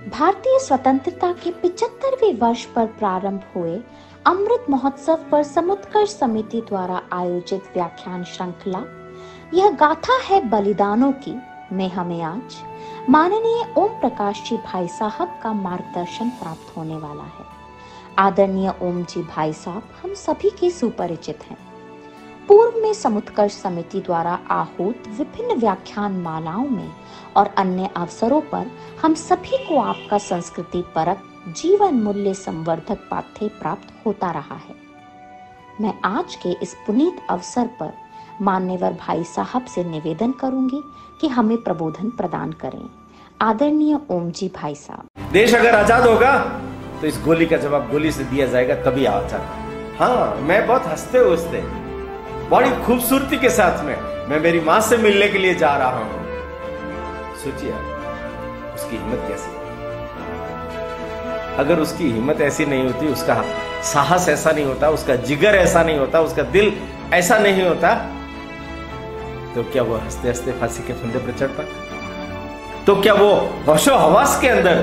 भारतीय स्वतंत्रता के 75वें वर्ष पर प्रारंभ हुए अमृत महोत्सव पर समुत्कर्ष समिति द्वारा आयोजित व्याख्यान श्रृंखला यह गाथा है बलिदानों की में हमें आज माननीय ओम प्रकाश जी भाई साहब का मार्गदर्शन प्राप्त होने वाला है। आदरणीय ओम जी भाई साहब हम सभी के सुपरिचित हैं। पूर्व में समुत्कर्ष समिति द्वारा आहूत विभिन्न व्याख्यान मालाओं में और अन्य अवसरों पर हम सभी को आपका संस्कृति परक जीवन मूल्य संवर्धक पाठ्य प्राप्त होता रहा है। मैं आज के इस पुनीत अवसर पर मान्यवर भाई साहब से निवेदन करूंगी कि हमें प्रबोधन प्रदान करें। आदरणीय ओम जी भाई साहब। देश अगर आजाद होगा तो इस गोली का जवाब गोली से दिया जाएगा, तभी आजाद। हाँ, मैं बहुत हंसते हंसते बड़ी खूबसूरती के साथ में मैं मेरी मां से मिलने के लिए जा रहा हूं। सोचिए उसकी हिम्मत कैसी है। अगर उसकी हिम्मत ऐसी नहीं होती, उसका साहस ऐसा नहीं होता, उसका जिगर ऐसा नहीं होता, उसका दिल ऐसा नहीं होता, तो क्या वो हंसते हंसते फांसी के फंदे पर चढ़ता? तो क्या वो होशो हवास के अंदर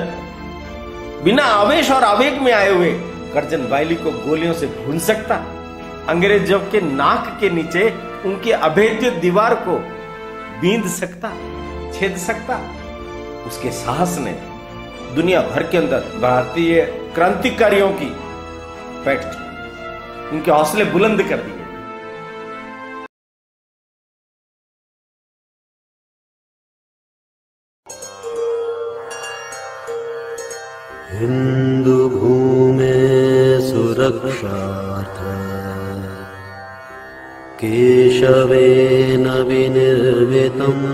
बिना आवेश और आवेग में आए हुए करजन वायली को गोलियों से भून सकता? अंग्रेजों के नाक के नीचे उनकी अभेद्य दीवार को बींध सकता, छेद सकता? उसके साहस ने दुनिया भर के अंदर भारतीय क्रांतिकारियों की पैठ की, उनके हौसले बुलंद कर दिए। हिंदू भूमे सुरक्षार्थ केशवेन विनिर्मितम्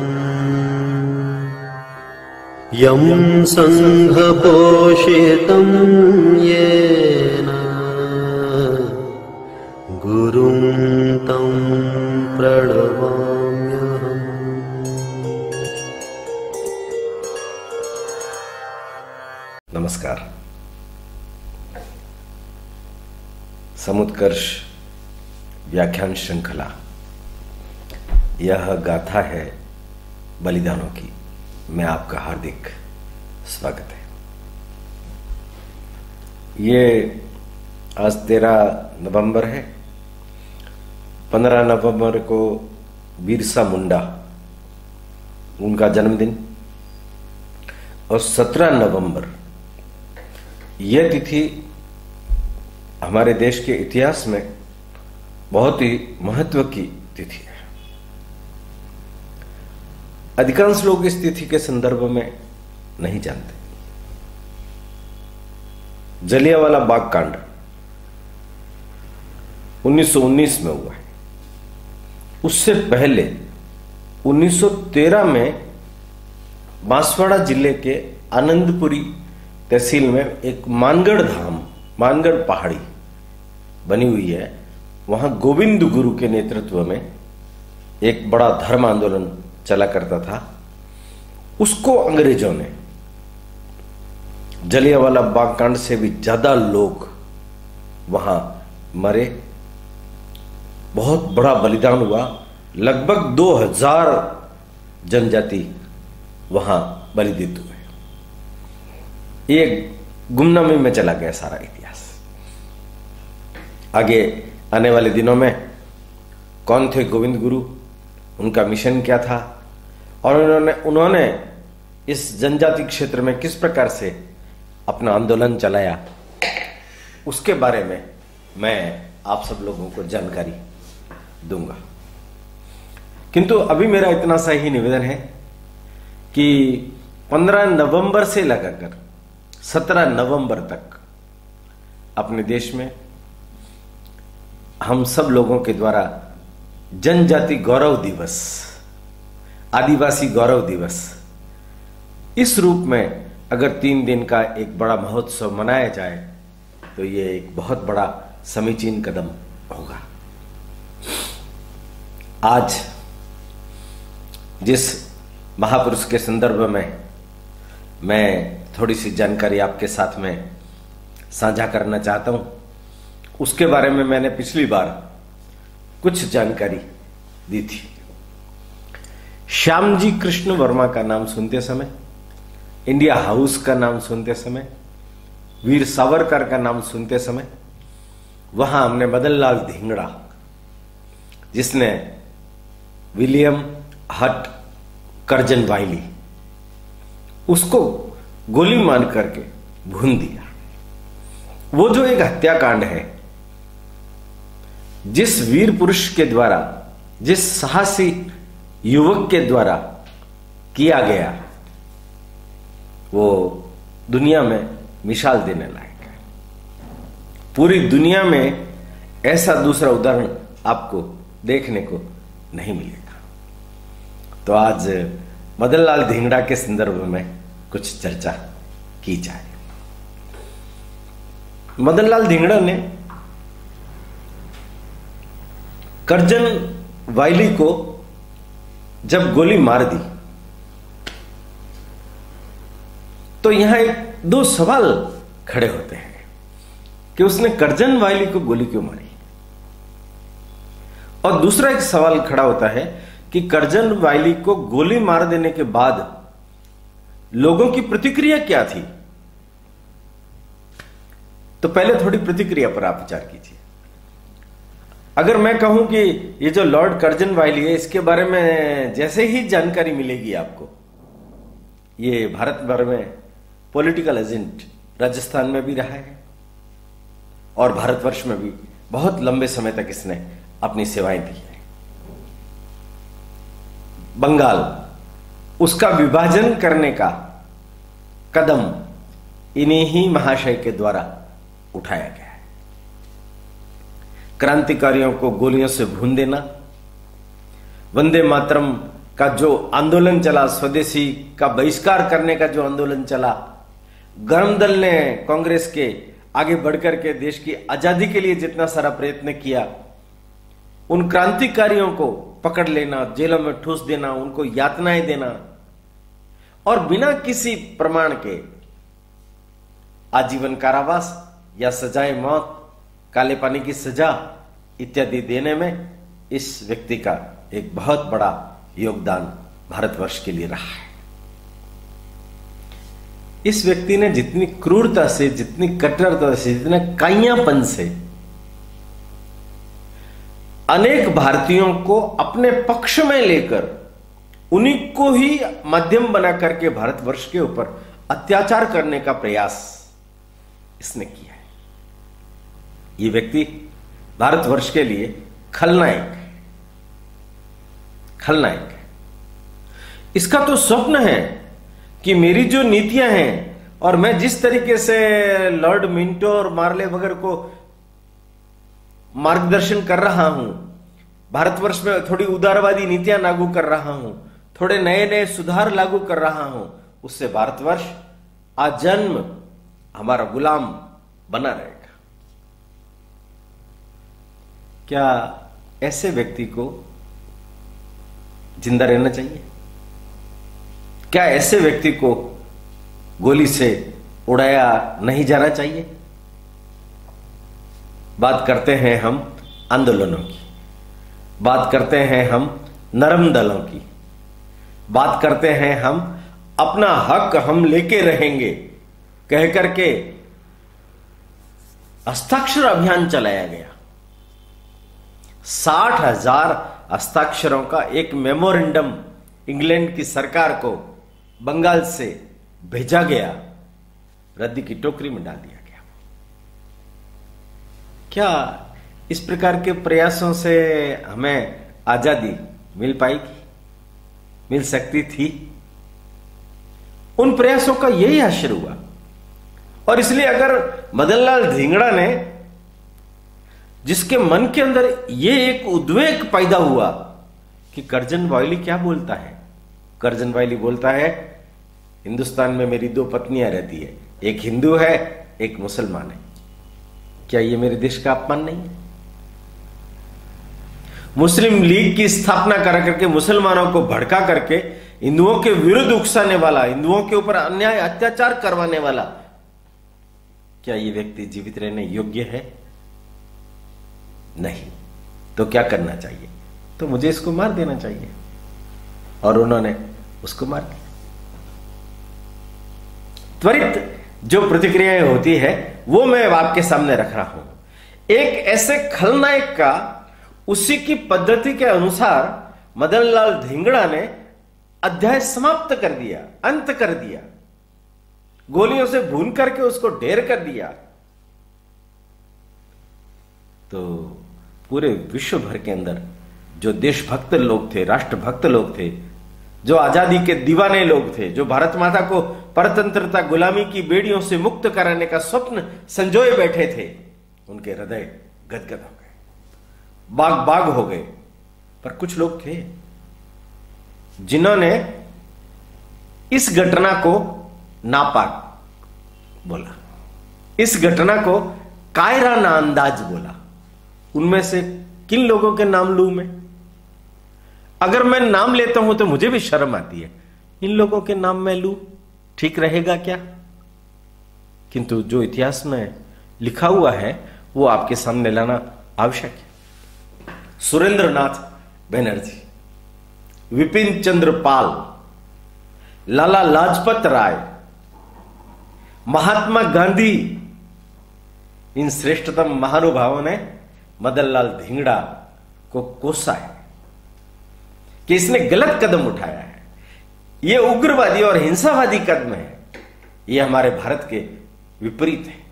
यं संघपोषितं येन गुरुं तं प्रणमाम्यहम्। नमस्कार। समुत्कर्ष व्याख्यान श्रृंखला यह गाथा है बलिदानों की में आपका हार्दिक स्वागत है। ये आज 13 नवंबर है। 15 नवंबर को बिरसा मुंडा उनका जन्मदिन और 17 नवंबर यह तिथि हमारे देश के इतिहास में बहुत ही महत्व की तिथि है। अधिकांश लोग इस तिथि के संदर्भ में नहीं जानते। जलियांवाला बाग कांड 1919 में हुआ है। उससे पहले 1913 में बांसवाड़ा जिले के आनंदपुरी तहसील में एक मानगढ़ धाम, मानगढ़ पहाड़ी बनी हुई है। वहां गोविंद गुरु के नेतृत्व में एक बड़ा धर्म आंदोलन चला करता था। उसको अंग्रेजों ने जलियांवाला बाग कांड से भी ज्यादा लोग वहां मरे, बहुत बड़ा बलिदान हुआ। लगभग 2000 जनजाति वहां बलिदान हुए। ये गुमनामी में चला गया सारा इतिहास। आगे आने वाले दिनों में कौन थे गोविंद गुरु, उनका मिशन क्या था और उन्होंने इस जनजाति क्षेत्र में किस प्रकार से अपना आंदोलन चलाया, उसके बारे में मैं आप सब लोगों को जानकारी दूंगा। किंतु अभी मेरा इतना सा ही निवेदन है कि 15 नवंबर से लगाकर 17 नवंबर तक अपने देश में हम सब लोगों के द्वारा जनजाति गौरव दिवस, आदिवासी गौरव दिवस, इस रूप में अगर 3 दिन का एक बड़ा महोत्सव मनाया जाए तो ये एक बहुत बड़ा समीचीन कदम होगा। आज जिस महापुरुष के संदर्भ में मैं थोड़ी सी जानकारी आपके साथ में साझा करना चाहता हूं, उसके बारे में मैंने पिछली बार कुछ जानकारी दी थी। श्यामजी कृष्ण वर्मा का नाम सुनते समय इंडिया हाउस का नाम सुनते समय, वीर सावरकर का नाम सुनते समय, वहां हमने मदन लाल धिंगड़ा, जिसने विलियम हट कर्जन वाइली, उसको गोली मार करके भून दिया। वो जो एक हत्याकांड है, जिस वीर पुरुष के द्वारा, जिस साहसी युवक के द्वारा किया गया, वो दुनिया में मिसाल देने लायक है। पूरी दुनिया में ऐसा दूसरा उदाहरण आपको देखने को नहीं मिलेगा। तो आज मदन लाल धिंगड़ा के संदर्भ में कुछ चर्चा की जाए। मदन लाल धिंगड़ा ने कर्जन वाइली को जब गोली मार दी, तो यहां दो सवाल खड़े होते हैं कि उसने कर्जन वाइली को गोली क्यों मारी, और दूसरा एक सवाल खड़ा होता है कि कर्जन वाइली को गोली मार देने के बाद लोगों की प्रतिक्रिया क्या थी। तो पहले थोड़ी प्रतिक्रिया पर आप विचार कीजिए। अगर मैं कहूं कि ये जो लॉर्ड कर्जन वाइली है, इसके बारे में जैसे ही जानकारी मिलेगी आपको, ये भारत भर में पॉलिटिकल एजेंट राजस्थान में भी रहा है और भारतवर्ष में भी बहुत लंबे समय तक इसने अपनी सेवाएं दी है। बंगाल, उसका विभाजन करने का कदम इन्हीं ही महाशय के द्वारा उठाया गया है। क्रांतिकारियों को गोलियों से भून देना, वंदे मातरम का जो आंदोलन चला, स्वदेशी का बहिष्कार करने का जो आंदोलन चला, गरम दल ने कांग्रेस के आगे बढ़कर के देश की आजादी के लिए जितना सारा प्रयत्न किया, उन क्रांतिकारियों को पकड़ लेना, जेलों में ठूस देना, उनको यातनाएं देना और बिना किसी प्रमाण के आजीवन कारावास या सजाए मौत, काले पानी की सजा इत्यादि देने में इस व्यक्ति का एक बहुत बड़ा योगदान भारतवर्ष के लिए रहा है। इस व्यक्ति ने जितनी क्रूरता से, जितनी कट्टरता से, जितने काइयापन से अनेक भारतीयों को अपने पक्ष में लेकर उन्हीं को ही माध्यम बना करके भारतवर्ष के ऊपर अत्याचार करने का प्रयास इसने किया है। ये व्यक्ति भारतवर्ष के लिए खलनायक है, खलनायक है। इसका तो स्वप्न है कि मेरी जो नीतियां हैं और मैं जिस तरीके से लॉर्ड मिंटो और मार्ले वगैरह को मार्गदर्शन कर रहा हूं, भारतवर्ष में थोड़ी उदारवादी नीतियां लागू कर रहा हूं, थोड़े नए नए सुधार लागू कर रहा हूं, उससे भारतवर्ष आजन्म हमारा गुलाम बना रहेगा। क्या ऐसे व्यक्ति को जिंदा रहना चाहिए? क्या ऐसे व्यक्ति को गोली से उड़ाया नहीं जाना चाहिए? बात करते हैं हम आंदोलनों की, बात करते हैं हम नरम दलों की, बात करते हैं हम अपना हक हम लेके रहेंगे कह करके हस्ताक्षर अभियान चलाया गया। 60,000 हस्ताक्षरों का एक मेमोरेंडम इंग्लैंड की सरकार को बंगाल से भेजा गया, रद्दी की टोकरी में डाल दिया गया। क्या इस प्रकार के प्रयासों से हमें आजादी मिल पाएगी, मिल सकती थी? उन प्रयासों का यही असर हुआ। और इसलिए अगर मदन लाल धिंगड़ा ने, जिसके मन के अंदर यह एक उद्वेग पैदा हुआ कि कर्जन वाइली क्या बोलता है, कर्जन वाइली बोलता है हिंदुस्तान में मेरी 2 पत्नियां रहती है, एक हिंदू है एक मुसलमान है, क्या यह मेरे देश का अपमान नहीं है? मुस्लिम लीग की स्थापना कर करके मुसलमानों को भड़का करके हिंदुओं के विरुद्ध उकसाने वाला, हिंदुओं के ऊपर अन्याय अत्याचार करवाने वाला, क्या यह व्यक्ति जीवित रहने योग्य है? नहीं। तो क्या करना चाहिए? तो मुझे इसको मार देना चाहिए। और उन्होंने उसको मार दिया। त्वरित जो प्रतिक्रियाएं होती है वो मैं आपके सामने रख रहा हूं। एक ऐसे खलनायक का उसी की पद्धति के अनुसार मदनलाल धिंगड़ा ने अध्याय समाप्त कर दिया, अंत कर दिया, गोलियों से भून करके उसको ढेर कर दिया। तो पूरे विश्व भर के अंदर जो देशभक्त लोग थे, राष्ट्रभक्त लोग थे, जो आजादी के दीवाने लोग थे, जो भारत माता को परतंत्रता गुलामी की बेड़ियों से मुक्त कराने का स्वप्न संजोए बैठे थे, उनके हृदय गदगद हो गए, बाग बाग हो गए। पर कुछ लोग थे जिन्होंने इस घटना को नापाक बोला, इस घटना को कायराना अंदाज बोला। उनमें से किन लोगों के नाम लूं मैं? अगर मैं नाम लेता हूं तो मुझे भी शर्म आती है। इन लोगों के नाम मैं लूं, ठीक रहेगा क्या? किंतु जो इतिहास में लिखा हुआ है वो आपके सामने लाना आवश्यक है। सुरेंद्रनाथ बनर्जी, विपिन चंद्र पाल, लाला लाजपत राय, महात्मा गांधी, इन श्रेष्ठतम महानुभावों ने मदनलाल धिंगड़ा को कोसा है कि इसने गलत कदम उठाया है, यह उग्रवादी और हिंसावादी कदम है, यह हमारे भारत के विपरीत है।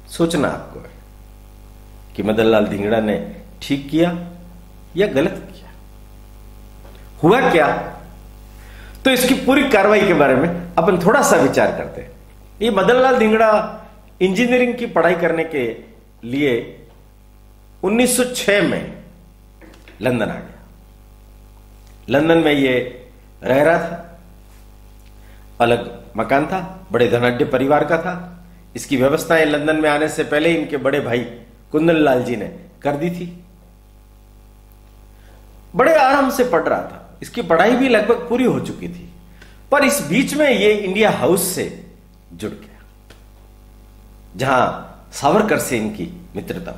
सोचना आपको है कि मदनलाल धिंगड़ा ने ठीक किया या गलत किया, हुआ क्या? तो इसकी पूरी कार्रवाई के बारे में अपन थोड़ा सा विचार करते हैं। ये मदनलाल धिंगड़ा इंजीनियरिंग की पढ़ाई करने के लिए 1906 में लंदन आ गया। लंदन में ये रह रहा था, अलग मकान था, बड़े धनाढ्य परिवार का था। इसकी व्यवस्थाएं लंदन में आने से पहले इनके बड़े भाई कुंदनलाल जी ने कर दी थी। बड़े आराम से पढ़ रहा था, इसकी पढ़ाई भी लगभग पूरी हो चुकी थी। पर इस बीच में ये इंडिया हाउस से जुड़ गया, जहां सावरकर से इनकी मित्रता,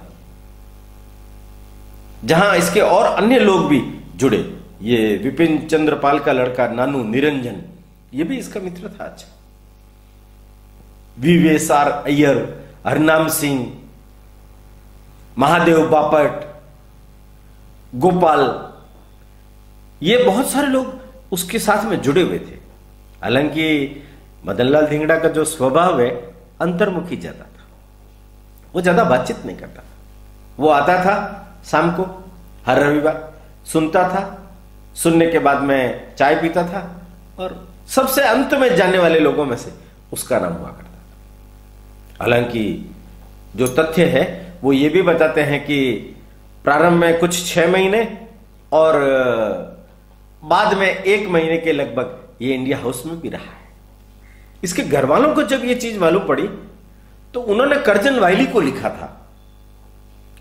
जहां इसके और अन्य लोग भी जुड़े। ये विपिन चंद्र पाल का लड़का नानू निरंजन, ये भी इसका मित्र था। अच्छा, वीवेसार अय्यर, हरनाम सिंह, महादेव बापट, गोपाल, ये बहुत सारे लोग उसके साथ में जुड़े हुए थे। हालांकि मदनलाल धिंगड़ा का जो स्वभाव है अंतर्मुखी ज्यादा था, वो ज्यादा बातचीत नहीं करता था। वो आता था शाम को हर रविवार, सुनता था, सुनने के बाद में चाय पीता था और सबसे अंत में जाने वाले लोगों में से उसका नाम हुआ करता था। हालांकि जो तथ्य है वो ये भी बताते हैं कि प्रारंभ में कुछ 6 महीने और बाद में 1 महीने के लगभग ये इंडिया हाउस में भी रहा है। इसके घर वालों को जब ये चीज मालूम पड़ी तो उन्होंने कर्जन वाइली को लिखा था।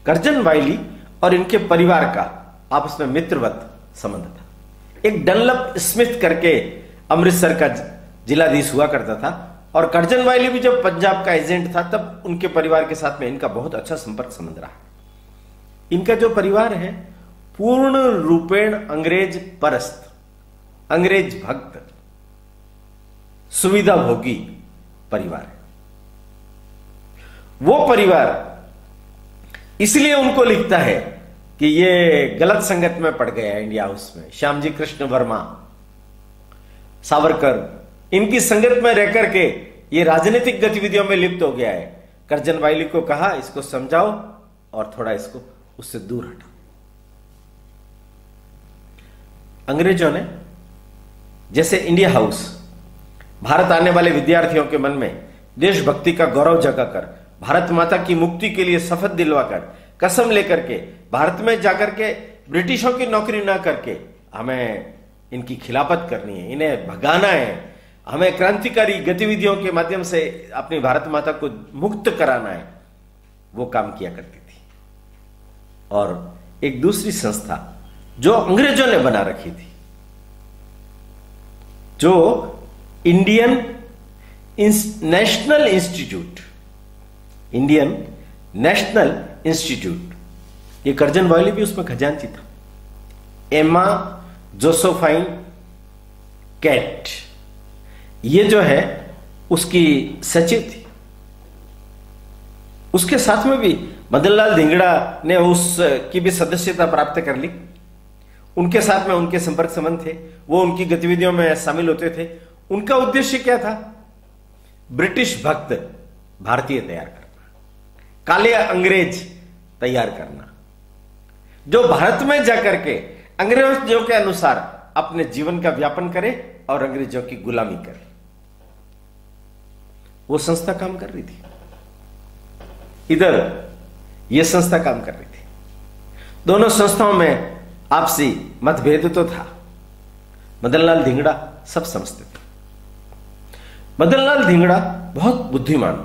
कर्जन वाइली और इनके परिवार का आपस में मित्रवत संबंध था। एक डनलप स्मिथ करके अमृतसर का जिलाधीश हुआ करता था और कर्जन वाइली भी जब पंजाब का एजेंट था तब उनके परिवार के साथ में इनका बहुत अच्छा संपर्क संबंध रहा। इनका जो परिवार है पूर्ण रूपेण अंग्रेज परस्त, अंग्रेज भक्त, सुविधा भोगी परिवार है। वो परिवार इसलिए उनको लिखता है कि ये गलत संगत में पड़ गया इंडिया हाउस में। श्यामजी कृष्ण वर्मा, सावरकर, इनकी संगत में रह करके ये राजनीतिक गतिविधियों में लिप्त हो गया है। कर्जन वाइली को कहा इसको समझाओ और थोड़ा इसको उससे दूर हटाओ। अंग्रेजों ने जैसे इंडिया हाउस भारत आने वाले विद्यार्थियों के मन में देशभक्ति का गौरव जगाकर, भारत माता की मुक्ति के लिए शपथ दिलवाकर, कसम लेकर के भारत में जाकर के ब्रिटिशों की नौकरी ना करके हमें इनकी खिलाफत करनी है, इन्हें भगाना है, हमें क्रांतिकारी गतिविधियों के माध्यम से अपनी भारत माता को मुक्त कराना है, वो काम किया करती थी। और एक दूसरी संस्था जो अंग्रेजों ने बना रखी थी, जो Indian national institute, Indian national institute, ये कर्जन वाइली भी उसमें खजांची था। एमा जोसेफाइन कैट, ये जो है उसकी सचिव थी। उसके साथ में भी मदनलाल धिंगड़ा ने उसकी भी सदस्यता प्राप्त कर ली। उनके साथ में उनके संपर्क संबंध थे, वो उनकी गतिविधियों में शामिल होते थे। उनका उद्देश्य क्या था? ब्रिटिश भक्त भारतीय तैयार करना, काले अंग्रेज तैयार करना, जो भारत में जाकर के अंग्रेजों के अनुसार अपने जीवन का व्यापन करे और अंग्रेजों की गुलामी करे। वो संस्था काम कर रही थी, इधर यह संस्था काम कर रही थी। दोनों संस्थाओं में आपसी मतभेद तो था। मदनलाल धिंगड़ा सब समझते थे। मदनलाल धिंगड़ा बहुत बुद्धिमान,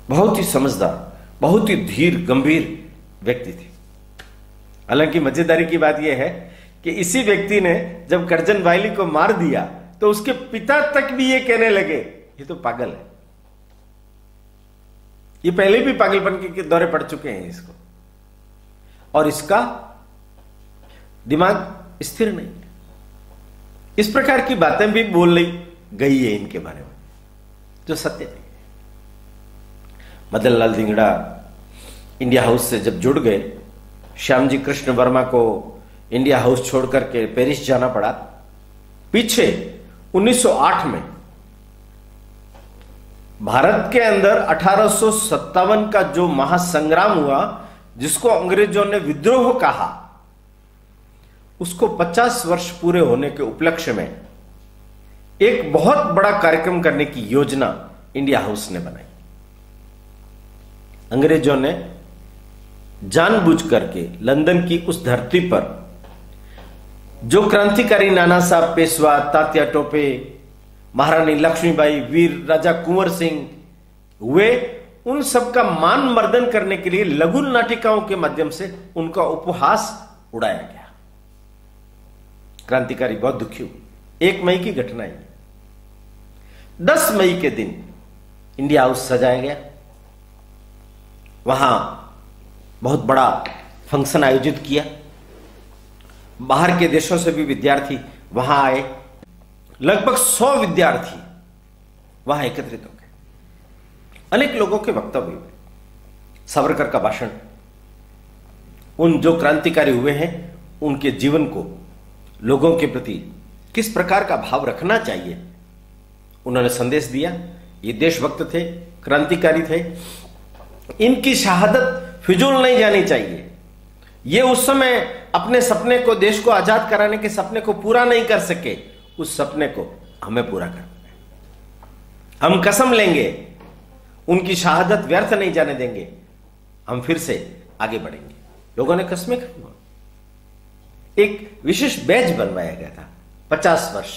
बहुत ही समझदार, बहुत ही धीर गंभीर व्यक्ति थे। हालांकि मजेदारी की बात यह है कि इसी व्यक्ति ने जब करजन वायली को मार दिया तो उसके पिता तक भी ये कहने लगे ये तो पागल है, ये पहले भी पागलपन के दौरे पड़ चुके हैं इसको, और इसका दिमाग स्थिर नहीं। इस प्रकार की बातें भी बोल ली गई है इनके बारे में जो सत्य नहीं। मदनलाल धिंगड़ा इंडिया हाउस से जब जुड़ गए, श्यामजी कृष्ण वर्मा को इंडिया हाउस छोड़ करके पेरिस जाना पड़ा। पीछे 1908 में भारत के अंदर 1857 का जो महासंग्राम हुआ, जिसको अंग्रेजों ने विद्रोह कहा, उसको 50 वर्ष पूरे होने के उपलक्ष्य में एक बहुत बड़ा कार्यक्रम करने की योजना इंडिया हाउस ने बनाई। अंग्रेजों ने जानबूझ करके लंदन की उस धरती पर जो क्रांतिकारी नाना साहब पेशवा, तात्या टोपे, महारानी लक्ष्मीबाई, वीर राजा कुंवर सिंह हुए, उन सबका मान मर्दन करने के लिए लघु नाटिकाओं के माध्यम से उनका उपहास उड़ाया गया। क्रांतिकारी बहुत दुखी हुए। 1 मई की घटना है। 10 मई के दिन इंडिया हाउस सजाया गया। वहां बहुत बड़ा फंक्शन आयोजित किया। बाहर के देशों से भी विद्यार्थी वहां आए। लगभग 100 विद्यार्थी वहां एकत्रित हो गए। अनेक लोगों के वक्तव्य हुए, सावरकर का भाषण, उन जो क्रांतिकारी हुए हैं उनके जीवन को लोगों के प्रति किस प्रकार का भाव रखना चाहिए, उन्होंने संदेश दिया। ये देशभक्त थे, क्रांतिकारी थे। इनकी शहादत फिजूल नहीं जानी चाहिए। ये उस समय अपने सपने को, देश को आजाद कराने के सपने को पूरा नहीं कर सके, उस सपने को हमें पूरा करना है। हम कसम लेंगे, उनकी शहादत व्यर्थ नहीं जाने देंगे, हम फिर से आगे बढ़ेंगे। लोगों ने कस्में खाई। एक विशेष बैच बनवाया गया था। 50 वर्ष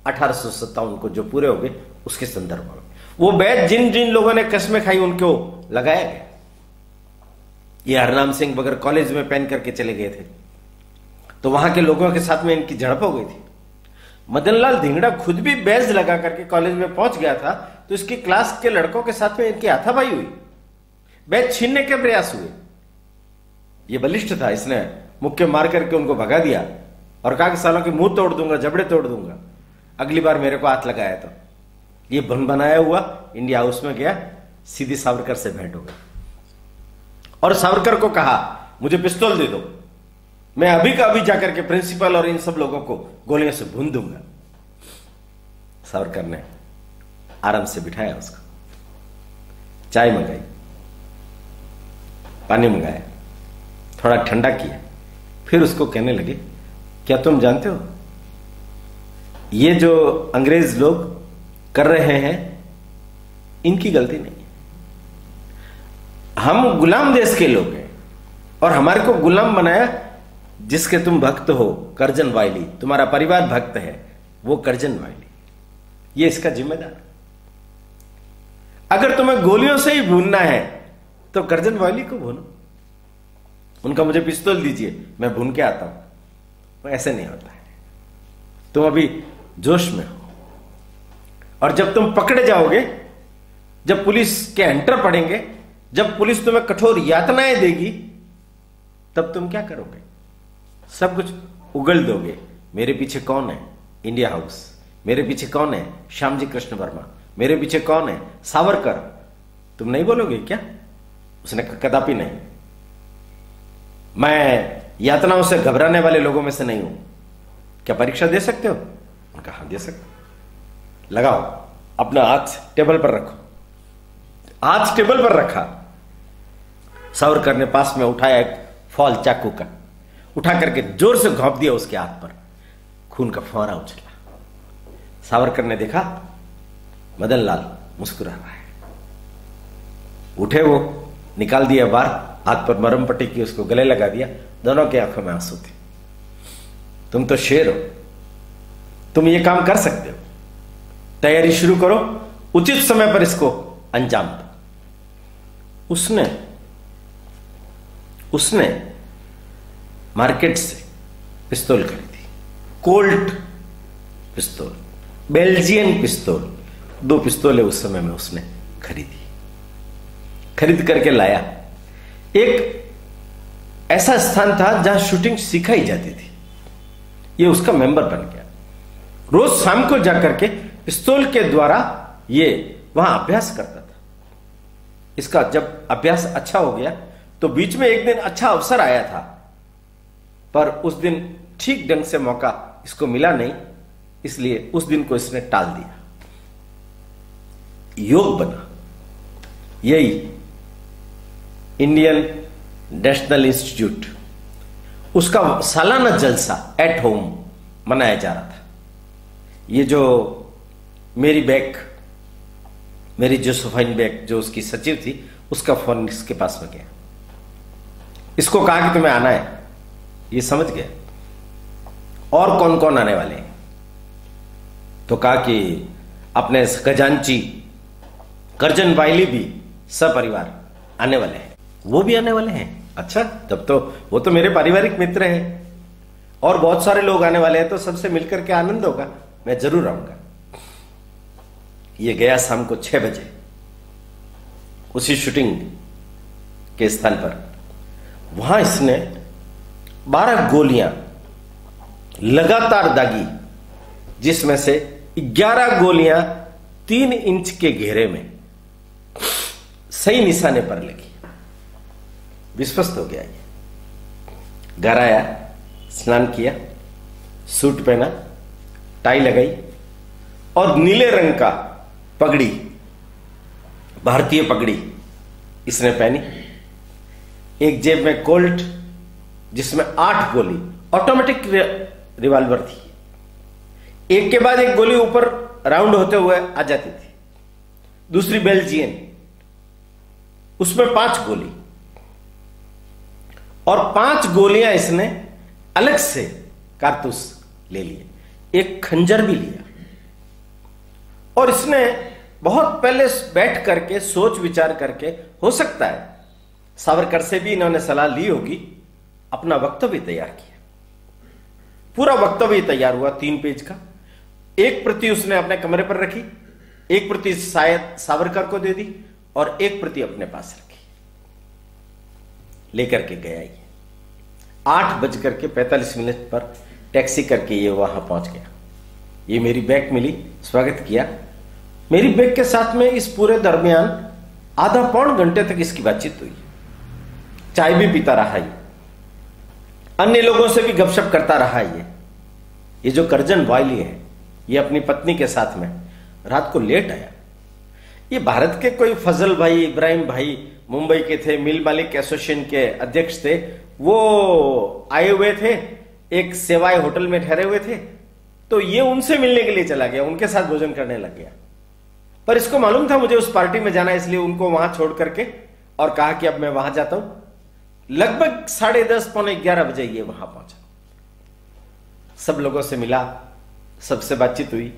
1857 को जो पूरे हो गए उसके संदर्भ में वो बैच जिन जिन लोगों ने कस्में खाई उनको लगाया गया। ये हरनाम सिंह बगैर कॉलेज में पहन करके चले गए थे, तो वहां के लोगों के साथ में इनकी झड़प हो गई थी। मदनलाल धिंगड़ा खुद भी बैच लगा करके कॉलेज में पहुंच गया था, तो इसकी क्लास के लड़कों के साथ में इनकी हाथापाई हुई, बैच छीनने के प्रयास हुए। ये बलिष्ठ था, इसने मुक्के मार करके उनको भगा दिया और कहा कि सालों के मुंह तोड़ दूंगा, जबड़े तोड़ दूंगा, अगली बार मेरे को हाथ लगाया तो। ये बन बनाया हुआ इंडिया हाउस में गया, सीधी सावरकर से भेंट हो गई और सावरकर को कहा मुझे पिस्तौल दे दो, मैं अभी का अभी जाकर के प्रिंसिपल और इन सब लोगों को गोलियों से भून दूंगा। सावरकर ने आराम से बिठाया उसको, चाय मंगाई, पानी मंगाया, थोड़ा ठंडा किया, फिर उसको कहने लगे क्या तुम जानते हो ये जो अंग्रेज लोग कर रहे हैं इनकी गलती नहीं है। हम गुलाम देश के लोग हैं और हमारे को गुलाम बनाया जिसके तुम भक्त हो, करजन वायली, तुम्हारा परिवार भक्त है, वो करजन वायली, ये इसका जिम्मेदार। अगर तुम्हें गोलियों से ही भूनना है तो करजन वायली को भूनो। उनका मुझे पिस्तौल दीजिए, मैं भून के आता हूं। तो ऐसे नहीं होता है। तुम अभी जोश में हो और जब तुम पकड़े जाओगे, जब पुलिस के एंटर पड़ेंगे, जब पुलिस तुम्हें कठोर यातनाएं देगी, तब तुम क्या करोगे? सब कुछ उगल दोगे। मेरे पीछे कौन है? इंडिया हाउस, मेरे पीछे कौन है? श्यामजी कृष्ण वर्मा। मेरे पीछे कौन है? सावरकर। तुम नहीं बोलोगे क्या? उसने कहा कदापि नहीं, मैं यातनाओं से घबराने वाले लोगों में से नहीं हूं। क्या परीक्षा दे सकते हो? उन्होंने कहा हाँ दे सकते। लगाओ, अपना हाथ टेबल पर रखो। हाथ टेबल पर रखा। सावरकर ने पास में उठाया एक फॉल चाकू का, उठा करके जोर से घोंप दिया उसके हाथ पर। खून का फौरा उछला। सावरकर ने देखा मदन लाल मुस्कुरा रहा है। उठे, वो निकाल दिया बाहर, हाथ पर मरहम पट्टी की, उसको गले लगा दिया। दोनों की आंखों में आंसू थे। तुम तो शेर हो, तुम ये काम कर सकते हो, तैयारी शुरू करो, उचित समय पर इसको अंजाम दो। उसने मार्केट से पिस्तौल खरीदी, कोल्ट पिस्तौल, बेल्जियन पिस्तौल। 2 पिस्तौलें उस समय में उसने खरीदी, खरीद करके लाया। एक ऐसा स्थान था जहां शूटिंग सिखाई जाती थी। ये उसका मेंबर बन गया। रोज शाम को जाकर के पिस्तौल के द्वारा ये वहां अभ्यास करता था। इसका जब अभ्यास अच्छा हो गया तो बीच में एक दिन अच्छा अवसर आया था, पर उस दिन ठीक ढंग से मौका इसको मिला नहीं, इसलिए उस दिन को इसने टाल दिया। योग बना, यही इंडियन नेशनल इंस्टीट्यूट, उसका सालाना जलसा एट होम मनाया जा रहा था। ये जो मेरी बेक, मेरी जोसेफाइन बेक जो उसकी सचिव थी, उसका फोन इसके पास में गया। इसको कहा कि तुम्हें आना है। ये समझ गया और कौन कौन आने वाले हैं। तो कहा कि अपने खजांची करजन वाइली भी सपरिवार आने वाले हैं। वो भी आने वाले हैं? अच्छा, तब तो वो तो मेरे पारिवारिक मित्र हैं और बहुत सारे लोग आने वाले हैं, तो सबसे मिलकर के आनंद होगा, मैं जरूर आऊंगा। ये गया शाम को 6 बजे उसी शूटिंग के स्थान पर। वहां इसने 12 गोलियां लगातार दागी, जिसमें से 11 गोलियां 3 इंच के घेरे में सही निशाने पर लगी। विस्वस्त हो गया ये। घर आया, स्नान किया, सूट पहना, टाई लगाई और नीले रंग का पगड़ी, भारतीय पगड़ी इसने पहनी। एक जेब में कोल्ट जिसमें 8 गोली, ऑटोमेटिक रिवॉल्वर थी। एक के बाद एक गोली ऊपर राउंड होते हुए आ जाती थी। दूसरी बेल्जियन, उसमें 5 गोली और 5 गोलियां इसने अलग से कारतूस ले लिए। एक खंजर भी लिया और इसने बहुत पहले बैठ करके सोच विचार करके, हो सकता है सावरकर से भी इन्होंने सलाह ली होगी, अपना वक्तव्य तैयार किया। पूरा वक्तव्य तैयार हुआ 3 पेज का। एक प्रति उसने अपने कमरे पर रखी, एक प्रति शायद सावरकर को दे दी और एक प्रति अपने पास रखी। लेकर के गया ये 8:45 पर टैक्सी करके ये वहां पहुंच गया। ये मेरी बैग मिली, स्वागत किया। मेरी बैग के साथ में इस पूरे दरमियान आधा पौन घंटे तक इसकी बातचीत हुई। चाय भी पीता रहा ये, अन्य लोगों से भी गपशप करता रहा ये जो करजन वाइली है, ये अपनी पत्नी के साथ में रात को लेट आया। ये भारत के कोई फजल भाई, इब्राहिम भाई मुंबई के थे, मिल मालिक एसोसिएशन के अध्यक्ष थे, वो आए हुए थे, एक सेवाए होटल में ठहरे हुए थे। तो ये उनसे मिलने के लिए चला गया, उनके साथ भोजन करने लग गया। पर इसको मालूम था मुझे उस पार्टी में जाना, इसलिए उनको वहां छोड़ करके और कहा कि अब मैं वहां जाता हूं। लगभग 10:30 पौने 11 बजे ये वहां पहुंचा। सब लोगों से मिला, सबसे बातचीत हुई।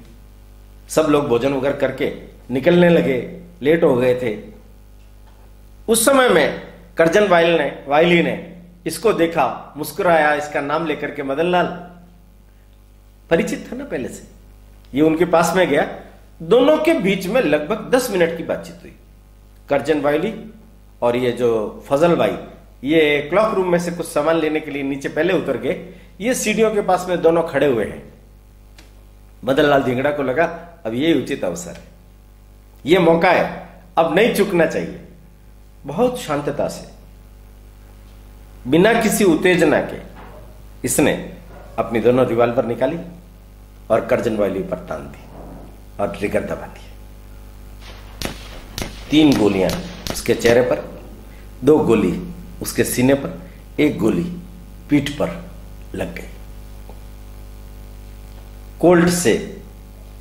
सब लोग भोजन वगैरह करके निकलने लगे, लेट हो गए थे। उस समय में करजन वाइली ने इसको देखा, मुस्कुराया, इसका नाम लेकर के मदन लाल, परिचित था ना पहले से। ये उनके पास में गया। दोनों के बीच में लगभग 10 मिनट की बातचीत हुई। करजन वाइली और ये जो फजल भाई, ये क्लॉक रूम में से कुछ सामान लेने के लिए नीचे पहले उतर गए। ये सीढ़ियों के पास में दोनों खड़े हुए हैं। मदन लाल धिंगड़ा को लगा अब ये उचित अवसर है, ये मौका है, अब नहीं चूकना चाहिए। बहुत शांतता से, बिना किसी उत्तेजना के इसने अपनी दोनों रिवॉल्वर निकाली और कर्जन वाली पर तान दी और ट्रिगर दबा दिया। 3 गोलियां उसके चेहरे पर, 2 गोली उसके सीने पर, 1 गोली पीठ पर लग गई। कोल्ट से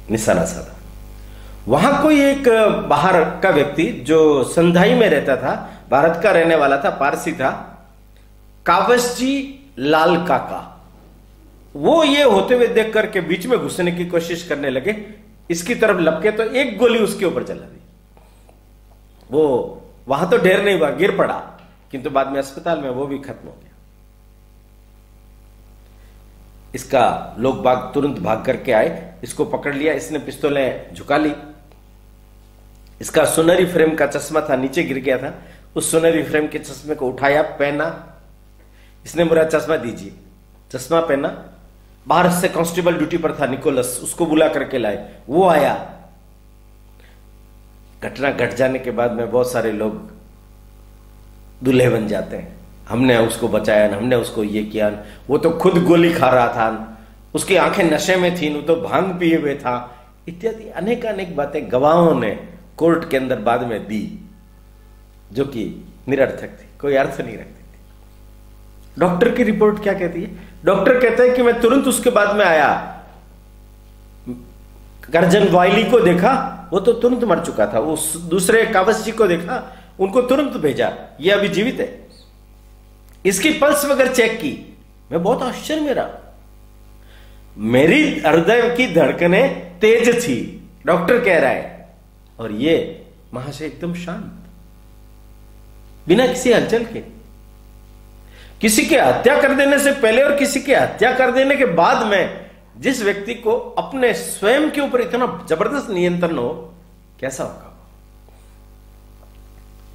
निशाना साधा। वहां कोई एक बाहर का व्यक्ति जो संधाई में रहता था, भारत का रहने वाला था, पारसी था, कावसजी लाल काका, वो ये होते हुए देख करके बीच में घुसने की कोशिश करने लगे, इसकी तरफ लपके तो 1 गोली उसके ऊपर चला दी। वो वहां तो ढेर नहीं हुआ, गिर पड़ा, किंतु बाद में अस्पताल में वो भी खत्म हो गया। इसका लोग बाग तुरंत भाग करके आए, इसको पकड़ लिया, इसने पिस्तौलें झुका ली। इसका सुनहरी फ्रेम का चश्मा था, नीचे गिर गया था, उस सुनहरी फ्रेम के चश्मे को उठाया, पहना। इसने मेरा चश्मा दीजिए, चश्मा पहना। बाहर से कांस्टेबल ड्यूटी पर था निकोलस, उसको बुला करके लाए, वो आया। घटना घट जाने के बाद में बहुत सारे लोग दूल्हे बन जाते हैं, हमने उसको बचाया, हमने उसको ये किया, वो तो खुद गोली खा रहा था, उसकी आंखें नशे में थी, वो तो भांग पिए हुए था, इत्यादि अनेक अनेक बातें गवाहों ने कोर्ट के अंदर बाद में दी, जो कि निरर्थक थी, कोई अर्थ नहीं रखती थी। डॉक्टर की रिपोर्ट क्या कहती है? डॉक्टर कहता है कि मैं तुरंत उसके बाद में आया, कर्जन वाइली को देखा, वो तो तुरंत मर चुका था, उस दूसरे कावस जी को देखा, उनको तुरंत भेजा, ये अभी जीवित है। इसकी पल्स वगैरह चेक की, मैं बहुत आश्चर्य में रहा, मेरी हृदय की धड़कनें तेज थी, डॉक्टर कह रहा है, और ये महाशय एकदम शांत, बिना किसी हलचल के। किसी के हत्या कर देने से पहले और किसी के हत्या कर देने के बाद में जिस व्यक्ति को अपने स्वयं के ऊपर इतना जबरदस्त नियंत्रण हो, कैसा होगा?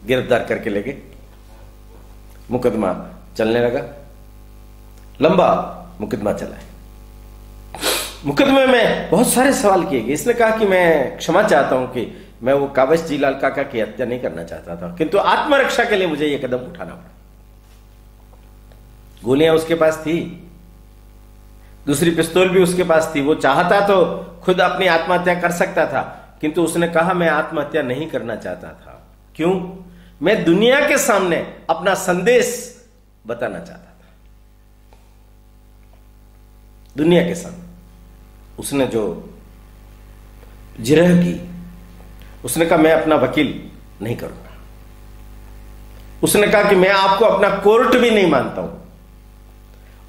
गिरफ्तार करके ले गए, मुकदमा चलने लगा, लंबा मुकदमा चला है। मुकदमे में बहुत सारे सवाल किए गए। इसने कहा कि मैं क्षमा चाहता हूं कि मैं वो कावस जी लाल काका की हत्या नहीं करना चाहता था, किंतु आत्मरक्षा के लिए मुझे यह कदम उठाना पड़ा। गोलियां उसके पास थी, दूसरी पिस्तौल भी उसके पास थी, वो चाहता तो खुद अपनी आत्महत्या कर सकता था, किंतु उसने कहा मैं आत्महत्या नहीं करना चाहता था। क्यों? मैं दुनिया के सामने अपना संदेश बताना चाहता था, दुनिया के सामने। उसने जो जिरह की, उसने कहा मैं अपना वकील नहीं करूंगा। उसने कहा कि मैं आपको अपना कोर्ट भी नहीं मानता हूं,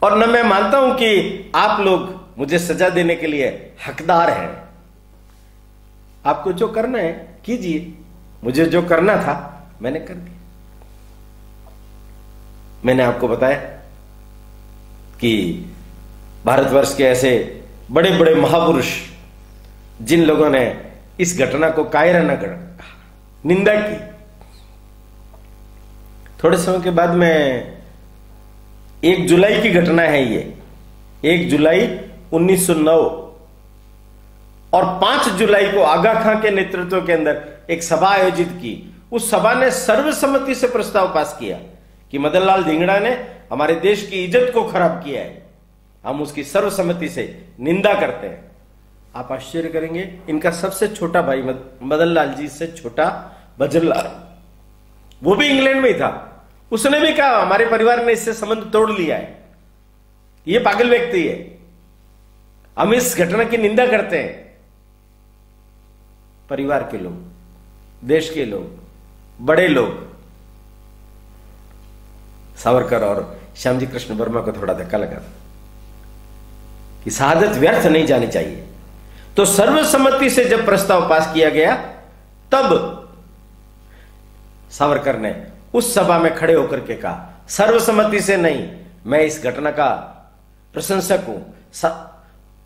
और न मैं मानता हूं कि आप लोग मुझे सजा देने के लिए हकदार हैं। आपको जो करना है कीजिए, मुझे जो करना था मैंने कर दिया। मैंने आपको बताया कि भारतवर्ष के ऐसे बड़े बड़े महापुरुष, जिन लोगों ने इस घटना को कायराना निंदा की, थोड़े समय के बाद में 1 जुलाई की घटना है ये, 1 जुलाई 1909, और 5 जुलाई को आगा खां के नेतृत्व के अंदर एक सभा आयोजित की। उस सभा ने सर्वसम्मति से प्रस्ताव पास किया कि मदन लाल धिंगड़ा ने हमारे देश की इज्जत को खराब किया है, हम उसकी सर्वसम्मति से निंदा करते हैं। आप आश्चर्य करेंगे, इनका सबसे छोटा भाई मदन लाल जी से छोटा बजरलाल, वो भी इंग्लैंड में ही था, उसने भी कहा हमारे परिवार ने इससे संबंध तोड़ लिया है, ये पागल व्यक्ति है, हम इस घटना की निंदा करते हैं। परिवार के लोग, देश के लोग, बड़े लोग, सावरकर और श्यामजी कृष्ण वर्मा को थोड़ा धक्का लगा कि शहादत व्यर्थ नहीं जानी चाहिए। तो सर्वसम्मति से जब प्रस्ताव पास किया गया, तब सावरकर ने उस सभा में खड़े होकर के कहा, सर्वसम्मति से नहीं, मैं इस घटना का प्रशंसक हूं।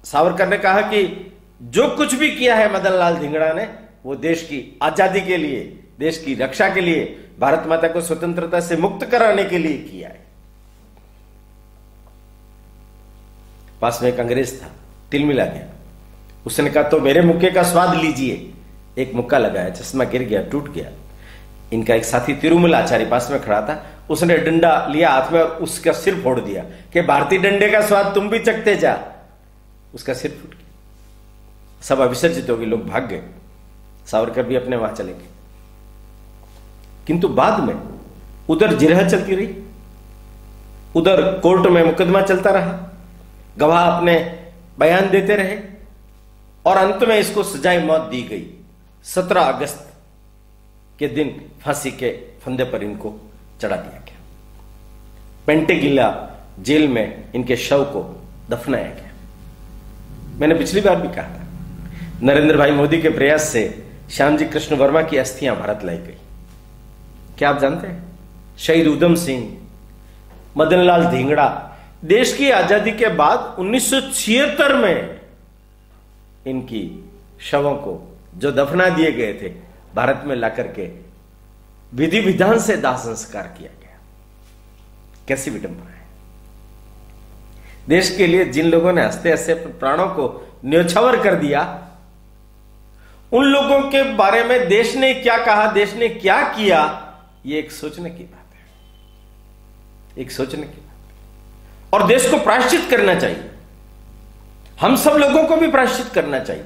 सावरकर ने कहा कि जो कुछ भी किया है मदन लाल धिंगड़ा ने, वो देश की आजादी के लिए, देश की रक्षा के लिए, भारत माता को स्वतंत्रता से मुक्त कराने के लिए किया है। पास में एक अंग्रेज था, तिल मिला गया, उसने कहा तो मेरे मुक्के का स्वाद लीजिए। एक मुक्का लगाया, चश्मा गिर गया, टूट गया। इनका एक साथी तिरुमल आचार्य पास में खड़ा था, उसने डंडा लिया हाथ में और उसका सिर फोड़ दिया कि भारतीय डंडे का स्वाद तुम भी चखते जा। उसका सिर फूट गया, सब अविसर्जित हो गए, लोग भाग गए। सावरकर भी अपने वहां चले गए। किंतु बाद में उधर जिरह चलती रही, उधर कोर्ट में मुकदमा चलता रहा, गवाह अपने बयान देते रहे और अंत में इसको सजाए मौत दी गई। 17 अगस्त के दिन फांसी के फंदे पर इनको चढ़ा दिया गया। पेंटेगिला जेल में इनके शव को दफनाया गया। मैंने पिछली बार भी कहा था, नरेंद्र भाई मोदी के प्रयास से श्यामजी कृष्ण वर्मा की अस्थियां भारत लाई गई। क्या आप जानते हैं, शहीद उधम सिंह, मदनलाल धिंगड़ा, देश की आजादी के बाद 1976 में इनकी शवों को जो दफना दिए गए थे, भारत में लाकर के विधि विधान से दाह संस्कार किया गया। कैसी विडंबना है। देश के लिए जिन लोगों ने हंसते हंसते प्राणों को न्योछावर कर दिया, उन लोगों के बारे में देश ने क्या कहा, देश ने क्या किया, यह एक सोचने की बात है, एक सोचने की बात। और देश को प्रायश्चित करना चाहिए, हम सब लोगों को भी प्रायश्चित करना चाहिए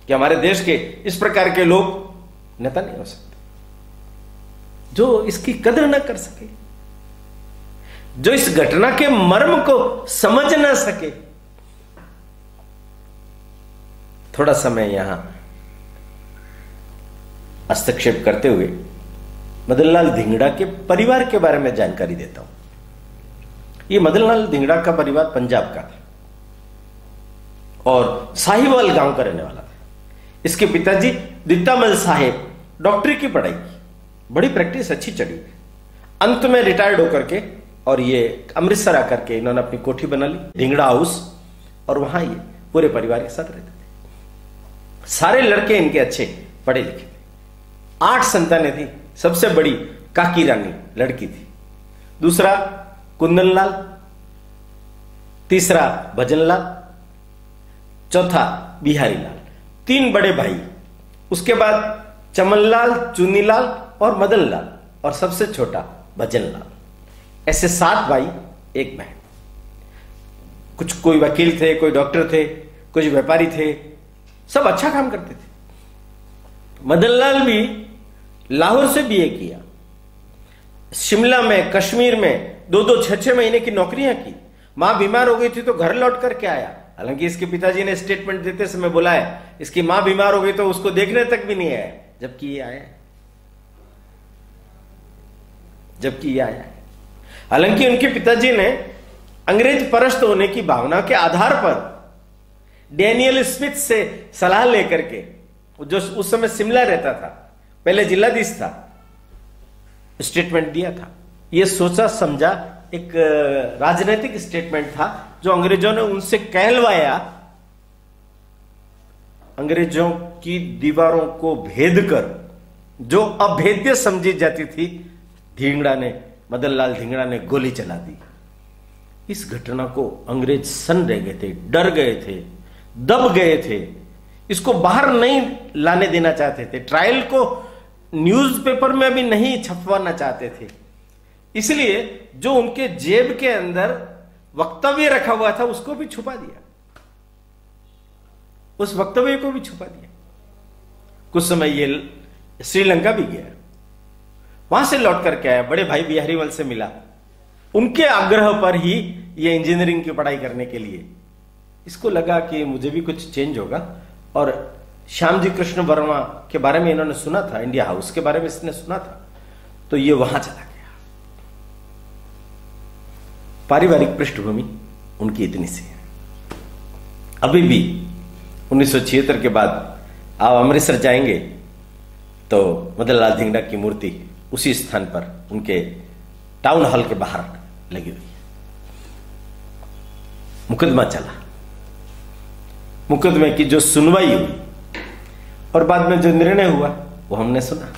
कि हमारे देश के इस प्रकार के लोग नेता नहीं हो सकते, जो इसकी कदर ना कर सके, जो इस घटना के मर्म को समझ ना सके। थोड़ा समय यहां हस्तक्षेप करते हुए मदनलाल धिंगड़ा के परिवार के बारे में जानकारी देता हूं। यह मदनलाल धिंगड़ा का परिवार पंजाब का था और साहिवाल गांव का रहने वाला था। इसके पिताजी दित्तामल साहेब डॉक्टरी की पढ़ाई की, बड़ी प्रैक्टिस अच्छी चली। अंत में रिटायर्ड होकर के और ये अमृतसर आकर के इन्होंने अपनी कोठी बना ली, धिंगड़ा हाउस, और वहां ये पूरे परिवार के साथ रहते थे। सारे लड़के इनके अच्छे पढ़े लिखे थे। 8 संतानें थी। सबसे बड़ी काकी रानी लड़की थी, दूसरा कुंदनलाल, तीसरा भजनलाल, चौथा बिहारी लाल। 3 बड़े भाई, उसके बाद चमनलाल, चुनीलाल और मदनलाल, और सबसे छोटा भजनलाल। ऐसे 7 भाई, 1 बहन। कुछ कोई वकील थे, कोई डॉक्टर थे, कुछ व्यापारी थे, सब अच्छा काम करते थे। मदनलाल भी लाहौर से बीए किया, शिमला में, कश्मीर में 2-2, 6-6 महीने की नौकरियां की। मां बीमार हो गई थी तो घर लौट करके आया। हालांकि इसके पिताजी ने स्टेटमेंट देते समय बोला है इसकी मां बीमार हो गई तो उसको देखने तक भी नहीं आया, जबकि ये आया है, जबकि ये आया है। हालांकि उनके पिताजी ने अंग्रेज परस्त होने की भावना के आधार पर डैनियल स्मिथ से सलाह लेकर के, जो उस समय शिमला रहता था, पहले जिलाधीश था, स्टेटमेंट दिया था। यह सोचा समझा एक राजनीतिक स्टेटमेंट था जो अंग्रेजों ने उनसे कहलवाया। अंग्रेजों की दीवारों को भेद कर जो अभेद्य समझी जाती थी, धिंगड़ा ने, मदनलाल धिंगड़ा ने गोली चला दी। इस घटना को अंग्रेज सन रह गए थे, डर गए थे, दब गए थे, इसको बाहर नहीं लाने देना चाहते थे, ट्रायल को न्यूज़पेपर में भी नहीं छपवाना चाहते थे। इसलिए जो उनके जेब के अंदर वक्तव्य रखा हुआ था उसको भी छुपा दिया, उस वक्तव्य को भी छुपा दिया। कुछ समय ये श्रीलंका भी गया, वहां से लौट करके आया, बड़े भाई बिहारीलाल से मिला, उनके आग्रह पर ही ये इंजीनियरिंग की पढ़ाई करने के लिए इसको लगा कि मुझे भी कुछ चेंज होगा। और श्यामजी कृष्ण वर्मा के बारे में इन्होंने सुना था, इंडिया हाउस के बारे में इसने सुना था, तो ये वहां चला गया। पारिवारिक पृष्ठभूमि उनकी इतनी सी है। अभी भी 1976 के बाद आप अमृतसर जाएंगे तो मदनलाल धिंगड़ा की मूर्ति उसी स्थान पर उनके टाउन हॉल के बाहर लगी हुई है। मुकदमा चला, मुकदमे की जो सुनवाई हुई और बाद में जो निर्णय हुआ वो हमने सुना।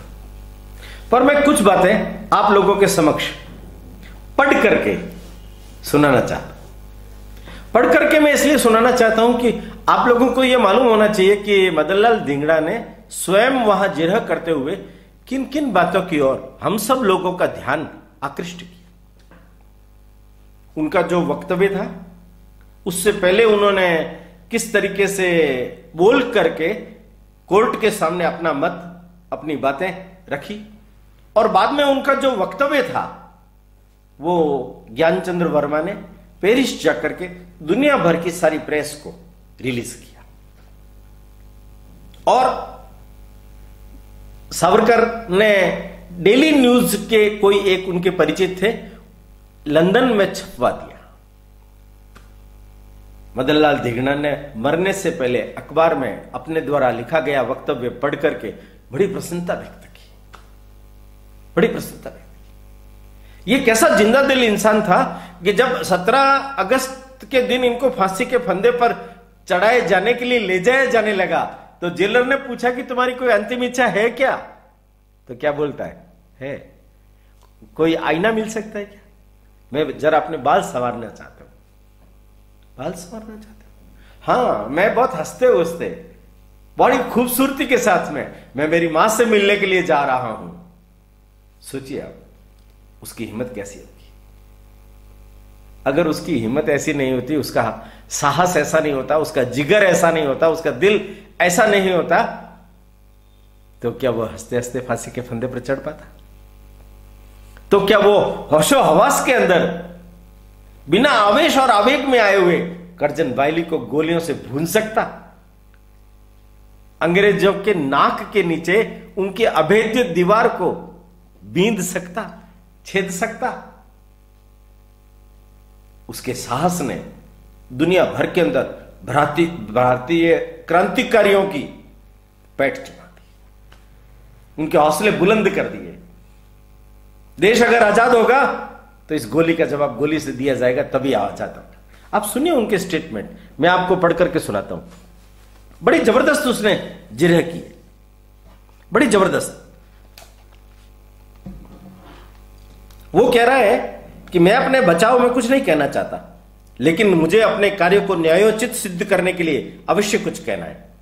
पर मैं कुछ बातें आप लोगों के समक्ष पढ़ करके सुनाना चाहता हूं। पढ़ करके मैं इसलिए सुनाना चाहता हूं कि आप लोगों को यह मालूम होना चाहिए कि मदनलाल धिंगड़ा ने स्वयं वहां जिरह करते हुए किन किन बातों की ओर हम सब लोगों का ध्यान आकृष्ट किया। उनका जो वक्तव्य था, उससे पहले उन्होंने किस तरीके से बोल करके कोर्ट के सामने अपना मत, अपनी बातें रखी, और बाद में उनका जो वक्तव्य था वो ज्ञानचंद्र वर्मा ने पेरिस जाकर के दुनिया भर की सारी प्रेस को रिलीज किया। और सावरकर ने डेली न्यूज के कोई एक उनके परिचित थे, लंदन में छपवा दिया। मदनलाल धिंगड़ा ने मरने से पहले अखबार में अपने द्वारा लिखा गया वक्तव्य पढ़ करके बड़ी प्रसन्नता व्यक्त की, बड़ी प्रसन्नता व्यक्त की। ये कैसा जिंदा दिल इंसान था कि जब 17 अगस्त के दिन इनको फांसी के फंदे पर चढ़ाए जाने के लिए ले जाया जाने लगा, तो जेलर ने पूछा कि तुम्हारी कोई अंतिम इच्छा है क्या? तो क्या बोलता है कोई आईना मिल सकता है क्या? मैं जरा अपने बाल संवारना चाहता हूं, बाल संवारना चाहता हूं। हाँ, मैं बहुत हंसते हंसते, बड़ी खूबसूरती के साथ में मैं मेरी मां से मिलने के लिए जा रहा हूं। सोचिए आप, उसकी हिम्मत कैसी होगी। अगर उसकी हिम्मत ऐसी नहीं होती, उसका साहस ऐसा नहीं होता, उसका जिगर ऐसा नहीं होता, उसका दिल ऐसा नहीं होता, तो क्या वो हंसते हंसते फांसी के फंदे पर चढ़ पाता? तो क्या वो होशो हवास के अंदर बिना आवेश और आवेग में आए हुए करजन बाइली को गोलियों से भून सकता? अंग्रेजों के नाक के नीचे उनकी अभेद्य दीवार को बींद सकता, छेद सकता? उसके साहस ने दुनिया भर के अंदर भारतीय क्रांतिकारियों की पैठ जमा दी, उनके हौसले बुलंद कर दिए। देश अगर आजाद होगा तो इस गोली का जवाब गोली से दिया जाएगा, तभी आजाद होगा। आप सुनिए उनके स्टेटमेंट, मैं आपको पढ़ करके सुनाता हूं। बड़ी जबरदस्त उसने जिरह की, बड़ी जबरदस्त। वो कह रहा है कि मैं अपने बचाव में कुछ नहीं कहना चाहता, लेकिन मुझे अपने कार्य को न्यायोचित सिद्ध करने के लिए अवश्य कुछ कहना है।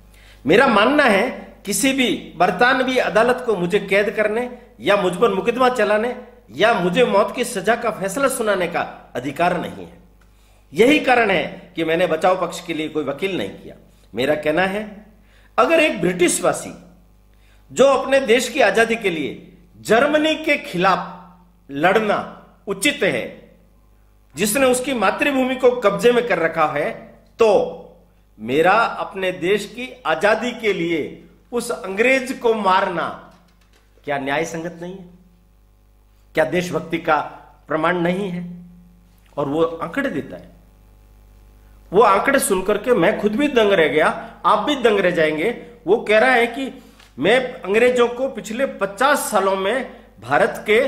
मेरा मानना है किसी भी बरतानवी अदालत को मुझे कैद करने या मुझ पर मुकदमा चलाने या मुझे मौत की सजा का फैसला सुनाने का अधिकार नहीं है। यही कारण है कि मैंने बचाव पक्ष के लिए कोई वकील नहीं किया। मेरा कहना है, अगर एक ब्रिटिशवासी जो अपने देश की आजादी के लिए जर्मनी के खिलाफ लड़ना उचित है, जिसने उसकी मातृभूमि को कब्जे में कर रखा है, तो मेरा अपने देश की आजादी के लिए उस अंग्रेज को मारना क्या न्याय संगत नहीं है? क्या देशभक्ति का प्रमाण नहीं है? और वो आंकड़े देता है। वो आंकड़े सुनकर के मैं खुद भी दंग रह गया, आप भी दंग रह जाएंगे। वो कह रहा है कि मैं अंग्रेजों को पिछले 50 सालों में भारत के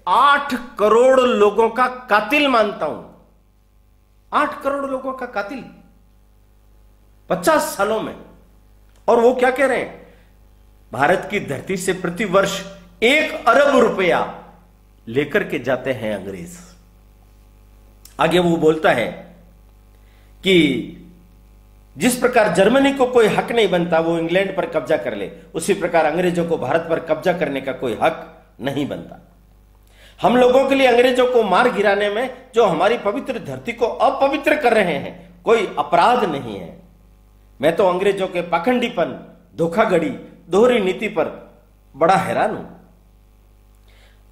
8 करोड़ लोगों का कातिल मानता हूं। 8 करोड़ लोगों का कातिल 50 सालों में। और वो क्या कह रहे हैं, भारत की धरती से प्रति वर्ष 1 अरब रुपया लेकर के जाते हैं अंग्रेज। आगे वो बोलता है कि जिस प्रकार जर्मनी को कोई हक नहीं बनता वो इंग्लैंड पर कब्जा कर ले, उसी प्रकार अंग्रेजों को भारत पर कब्जा करने का कोई हक नहीं बनता। हम लोगों के लिए अंग्रेजों को मार गिराने में जो हमारी पवित्र धरती को अपवित्र कर रहे हैं कोई अपराध नहीं है। मैं तो अंग्रेजों के पाखंडीपन, धोखाधड़ी, दोहरी नीति पर बड़ा हैरान हूं,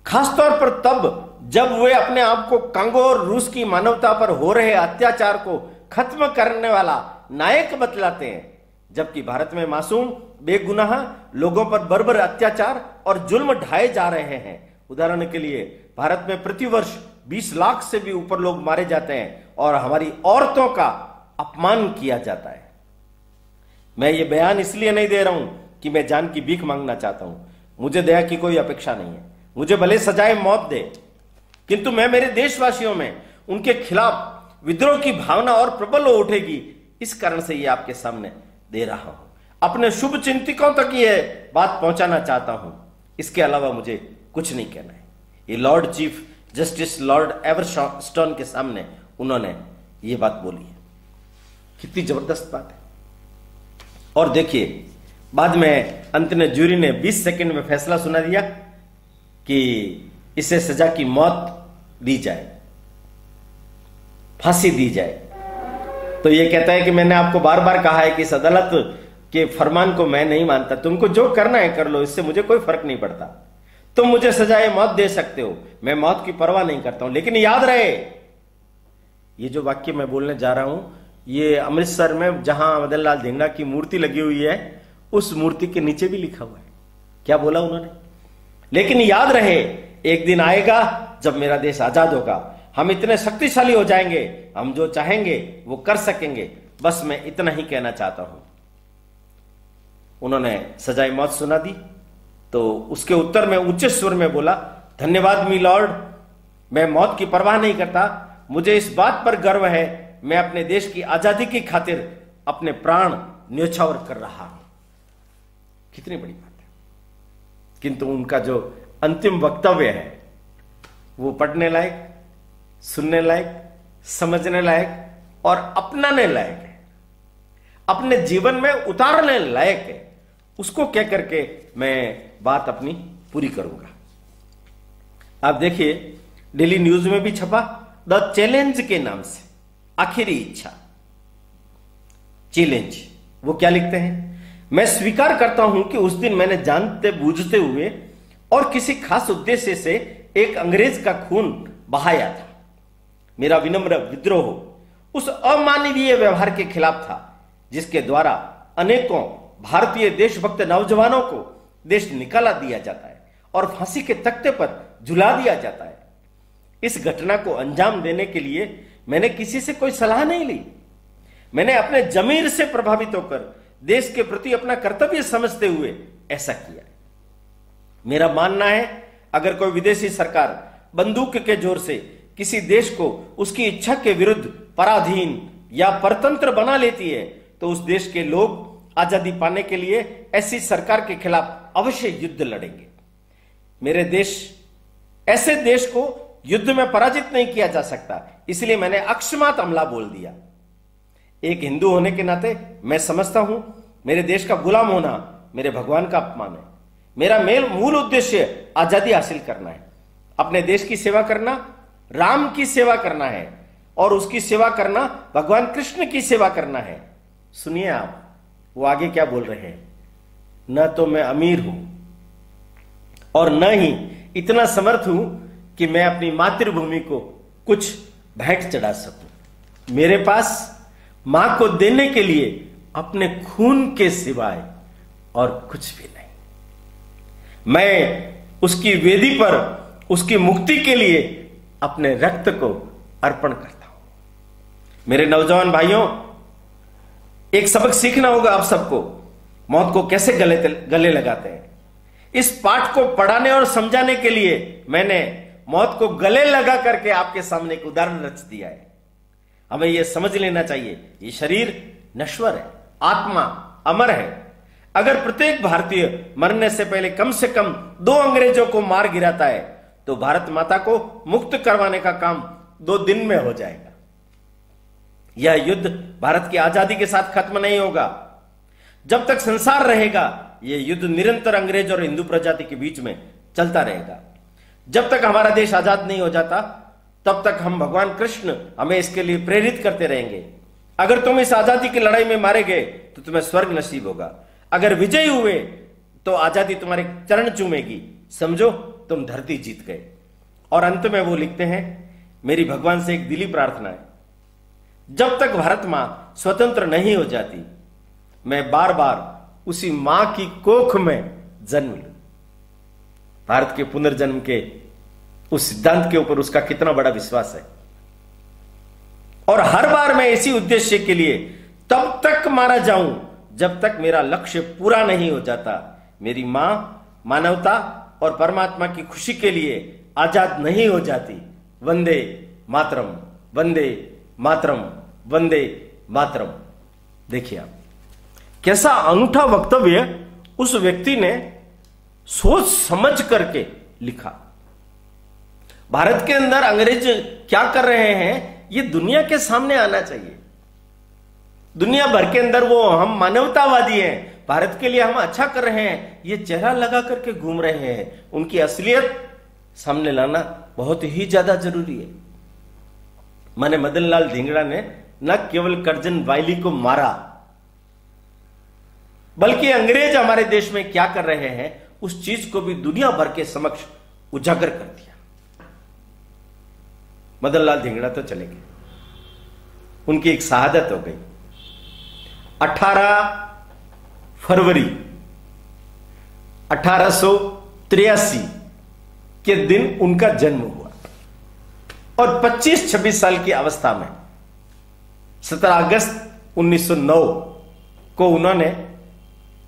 खासतौर पर तब जब वे अपने आप को कांगो और रूस की मानवता पर हो रहे अत्याचार को खत्म करने वाला नायक बतलाते हैं, जबकि भारत में मासूम बेगुनाह लोगों पर बर्बर अत्याचार और जुल्म ढाए जा रहे हैं। उदाहरण के लिए भारत में प्रतिवर्ष 20 लाख से भी ऊपर लोग मारे जाते हैं और हमारी औरतों का अपमान किया जाता है। मैं ये बयान इसलिए नहीं दे रहा हूं कि मैं जान की भीख मांगना चाहता हूं। मुझे दया की कोई अपेक्षा नहीं है, मुझे भले सजाए मौत दे, किंतु मैं मेरे देशवासियों में उनके खिलाफ विद्रोह की भावना और प्रबल हो उठेगी, इस कारण से ये आपके सामने दे रहा हूं। अपने शुभ चिंतकों तक ये बात पहुंचाना चाहता हूं, इसके अलावा मुझे कुछ नहीं कहना है। ये लॉर्ड चीफ जस्टिस लॉर्ड एवर्स्टोन के सामने उन्होंने ये बात बोली है। कितनी जबरदस्त बात है। और देखिए, बाद में अंत में जूरी ने 20 सेकंड में फैसला सुना दिया कि इसे सजा की मौत दी जाए, फांसी दी जाए। तो ये कहता है कि मैंने आपको बार बार कहा है कि इस अदालत के फरमान को मैं नहीं मानता, तुमको जो करना है कर लो, इससे मुझे कोई फर्क नहीं पड़ता, तुम मुझे सजाए मौत दे सकते हो, मैं मौत की परवाह नहीं करता हूं। लेकिन याद रहे, ये जो वाक्य मैं बोलने जा रहा हूं, ये अमृतसर में जहां मदन लाल धिंगड़ा की मूर्ति लगी हुई है, उस मूर्ति के नीचे भी लिखा हुआ है। क्या बोला उन्होंने? लेकिन याद रहे, एक दिन आएगा जब मेरा देश आजाद होगा, हम इतने शक्तिशाली हो जाएंगे, हम जो चाहेंगे वो कर सकेंगे। बस मैं इतना ही कहना चाहता हूं। उन्होंने सजाए मौत सुना दी, तो उसके उत्तर में ऊंचे स्वर में बोला, धन्यवाद मी लॉर्ड, मैं मौत की परवाह नहीं करता, मुझे इस बात पर गर्व है, मैं अपने देश की आजादी की खातिर अपने प्राण न्योछावर कर रहा हूं। कितनी बड़ी बात है। किंतु उनका जो अंतिम वक्तव्य है वो पढ़ने लायक, सुनने लायक, समझने लायक और अपनाने लायक है, अपने जीवन में उतारने लायक है। उसको कह करके मैं बात अपनी पूरी करूंगा। आप देखिए, डेली न्यूज में भी छपा, द चैलेंज के नाम से, आखिरी इच्छा, चैलेंज। वो क्या लिखते हैं? मैं स्वीकार करता हूं कि उस दिन मैंने जानते बूझते हुए और किसी खास उद्देश्य से एक अंग्रेज का खून बहाया था। मेरा विनम्र विद्रोह उस अमानवीय व्यवहार के खिलाफ था जिसके द्वारा अनेकों भारतीय देशभक्त नौजवानों को देश निकाला दिया जाता है और फांसी के तख्ते पर झुला दिया जाता है। इस घटना को अंजाम देने के लिए मैंने किसी से कोई सलाह नहीं ली। मैंने अपने जमीर से प्रभावित होकर देश के प्रति अपना कर्तव्य समझते हुए ऐसा किया। मेरा मानना है, अगर कोई विदेशी सरकार बंदूक के जोर से किसी देश को उसकी इच्छा के विरुद्ध पराधीन या परतंत्र बना लेती है, तो उस देश के लोग आजादी पाने के लिए ऐसी सरकार के खिलाफ अवश्य युद्ध लड़ेंगे। मेरे देश, ऐसे देश को युद्ध में पराजित नहीं किया जा सकता, इसलिए मैंने अक्षमात हमला बोल दिया। एक हिंदू होने के नाते मैं समझता हूं मेरे देश का गुलाम होना मेरे भगवान का अपमान है। मेरा मूल उद्देश्य आजादी हासिल करना है, अपने देश की सेवा करना, राम की सेवा करना है और उसकी सेवा करना भगवान कृष्ण की सेवा करना है। सुनिए आप, वो आगे क्या बोल रहे हैं? न तो मैं अमीर हूं और न ही इतना समर्थ हूं कि मैं अपनी मातृभूमि को कुछ भेंट चढ़ा सकूं। मेरे पास मां को देने के लिए अपने खून के सिवाय और कुछ भी नहीं। मैं उसकी वेदी पर उसकी मुक्ति के लिए अपने रक्त को अर्पण करता हूं। मेरे नौजवान भाइयों, एक सबक सीखना होगा आप सबको, मौत को कैसे गले लगाते हैं। इस पाठ को पढ़ाने और समझाने के लिए मैंने मौत को गले लगा करके आपके सामने एक उदाहरण रच दिया है। हमें यह समझ लेना चाहिए, ये शरीर नश्वर है, आत्मा अमर है। अगर प्रत्येक भारतीय मरने से कम 2 अंग्रेजों को मार गिराता है, तो भारत माता को मुक्त करवाने का काम 2 दिन में हो जाएगा। यह युद्ध भारत की आजादी के साथ खत्म नहीं होगा। जब तक संसार रहेगा, यह युद्ध निरंतर अंग्रेज और हिंदू प्रजाति के बीच में चलता रहेगा। जब तक हमारा देश आजाद नहीं हो जाता, तब तक हम भगवान कृष्ण हमें इसके लिए प्रेरित करते रहेंगे। अगर तुम इस आजादी की लड़ाई में मारे गए तो तुम्हें स्वर्ग नसीब होगा, अगर विजयी हुए तो आजादी तुम्हारे चरण चूमेगी, समझो तुम धरती जीत गए। और अंत में वो लिखते हैं, मेरी भगवान से एक दिली प्रार्थना है, जब तक भारत मां स्वतंत्र नहीं हो जाती, मैं बार बार उसी मां की कोख में जन्म लूं। भारत के पुनर्जन्म के उस सिद्धांत के ऊपर उसका कितना बड़ा विश्वास है। और हर बार मैं इसी उद्देश्य के लिए तब तक मारा जाऊं जब तक मेरा लक्ष्य पूरा नहीं हो जाता। मेरी मां मानवता और परमात्मा की खुशी के लिए आजाद नहीं हो जाती। वंदे मातरम, वंदे मातरम, वंदे मातरम। देखिए आप, कैसा अनूठा वक्तव्य उस व्यक्ति ने सोच समझ करके लिखा। भारत के अंदर अंग्रेज क्या कर रहे हैं, ये दुनिया के सामने आना चाहिए। दुनिया भर के अंदर वो हम मानवतावादी हैं, भारत के लिए हम अच्छा कर रहे हैं, ये चेहरा लगा करके घूम रहे हैं। उनकी असलियत सामने लाना बहुत ही ज्यादा जरूरी है। माने मदन लाल धिंगड़ा ने न केवल करजन वायली को मारा, बल्कि अंग्रेज हमारे देश में क्या कर रहे हैं उस चीज को भी दुनिया भर के समक्ष उजागर कर दिया। मदन लाल धिंगड़ा तो चले गए, उनकी एक शहादत हो गई। 18 फरवरी 1883 के दिन उनका जन्म हुआ और 25-26 साल की अवस्था में 17 अगस्त 1909 को उन्होंने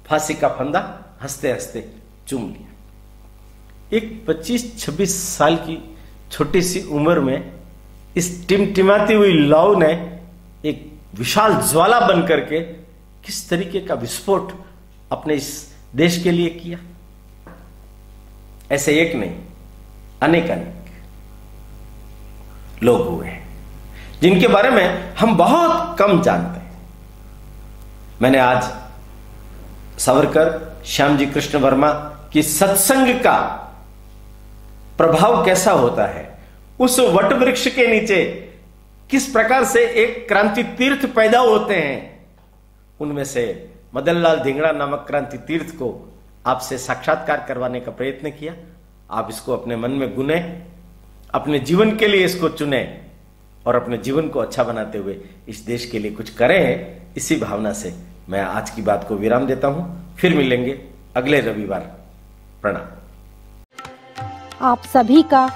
फांसी का फंदा हंसते हंसते चूम लिया। एक 25-26 साल की छोटी सी उम्र में इस टिमटिमाती हुई लौ ने एक विशाल ज्वाला बन करके किस तरीके का विस्फोट अपने इस देश के लिए किया। ऐसे एक नहीं, अनेक लोग हुए हैं जिनके बारे में हम बहुत कम जानते हैं। मैंने आज सावरकर, श्यामजी कृष्ण वर्मा की सत्संग का प्रभाव कैसा होता है, उस वट वृक्ष के नीचे किस प्रकार से एक क्रांति तीर्थ पैदा होते हैं, उनमें से मदन लाल धिंगड़ा नामक क्रांति तीर्थ को आपसे साक्षात्कार करवाने का प्रयत्न किया। आप इसको अपने मन में गुने, अपने जीवन के लिए इसको चुने और अपने जीवन को अच्छा बनाते हुए इस देश के लिए कुछ करें। इसी भावना से मैं आज की बात को विराम देता हूं। फिर मिलेंगे अगले रविवार। प्रणाम। आप सभी का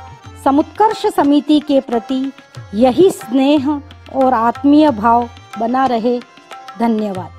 समुत्कर्ष समिति के प्रति यही स्नेह और आत्मीय भाव बना रहे। धन्यवाद।